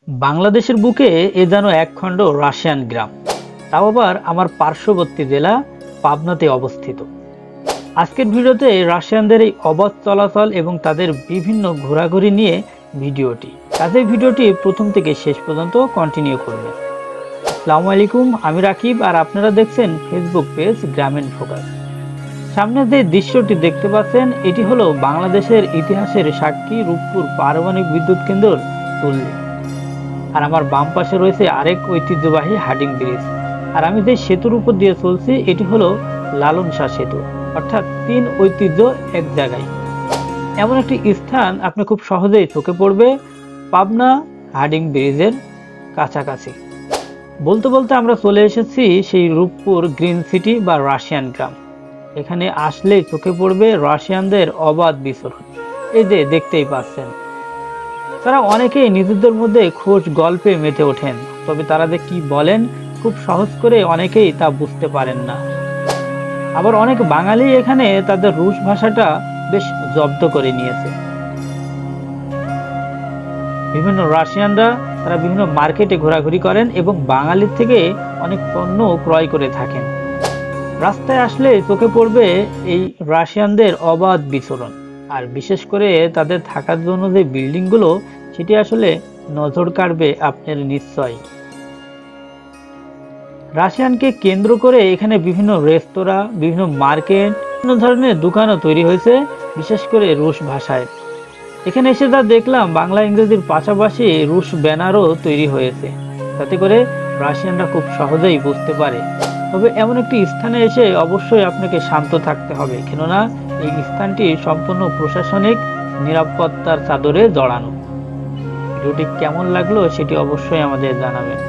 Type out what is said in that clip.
বাংলাদেশের বুকে এ যেন একখণ্ড রাশিয়ান গ্রাম, তাও আবার আমার পার্শ্ববর্তী জেলা পাবনাতে অবস্থিত। আজকের ভিডিওতে রাশিয়ানদের এই অবাধ চলাচল এবং তাদের বিভিন্ন ঘোরাঘুরি নিয়ে ভিডিওটি, কাজেই ভিডিওটি প্রথম থেকে শেষ পর্যন্ত কন্টিনিউ করবেন। আসসালামু আলাইকুম, আমি রাকিব আর আপনারা দেখছেন ফেসবুক পেজ গ্রামীণ ফোকাস। সামনে যে দৃশ্যটি দেখতে পাচ্ছেন এটি হলো বাংলাদেশের ইতিহাসের সাক্ষী রূপপুর পারমাণবিক বিদ্যুৎ কেন্দ্র তুললি। আর আমার বাম পাশে রয়েছে আরেক ঐতিহ্যবাহী হার্ডিং ব্রিজ। আর আমি যে সেতুর উপর দিয়ে চলছি এটি হলো লালন শাহ সেতু, অর্থাৎ তিন ঐতিহ্য এক জায়গায়। এমন একটি স্থান আপনি খুব সহজেই চোখে পড়বে পাবনা হার্ডিং ব্রিজের কাছাকাছি। বলতে বলতে আমরা চলে এসেছি সেই রূপপুর গ্রিন সিটি বা রাশিয়ান গ্রাম। এখানে আসলেই চোখে পড়বে রাশিয়ানদের অবাধ বিচরণ। এই যে দেখতেই পাচ্ছেন, তারা অনেকেই নিজেদের মধ্যে খোঁজ গল্পে মেতে ওঠেন, তবে তারা যে কি বলেন খুব সহজ করে অনেকেই তা বুঝতে পারেন না। আবার অনেক বাঙালি এখানে তাদের রুশ ভাষাটা বেশ জব্দ করে নিয়েছে। বিভিন্ন রাশিয়ানরা তারা বিভিন্ন মার্কেটে ঘোরাঘুরি করেন এবং বাঙালির থেকে অনেক পণ্য ক্রয় করে থাকেন। রাস্তায় আসলে চোখে পড়বে এই রাশিয়ানদের অবাধ বিচরণ, আর বিশেষ করে তাদের থাকার জন্য যে বিল্ডিংগুলো সেটি আসলে নজর কাড়বে আপনার নিশ্চয়। রাশিয়ানকে কেন্দ্র করে এখানে বিভিন্ন রেস্তোরাঁ, বিভিন্ন মার্কেট, বিভিন্ন ধরনের দোকানও তৈরি হয়েছে, বিশেষ করে রুশ ভাষায়। এখানে এসে যা দেখলাম বাংলা ইংরেজির পাশাপাশি রুশ ব্যানারও তৈরি হয়েছে, যাতে করে রাশিয়ানরা খুব সহজেই বুঝতে পারে। তবে এমন একটি স্থানে এসে অবশ্যই আপনাকে শান্ত থাকতে হবে, কেননা এই স্থানটি সম্পূর্ণ প্রশাসনিক নিরাপত্তার চাদরে জড়ানো। ভিডিওটি কেমন লাগলো সেটি অবশ্যই আমাদের জানাবেন।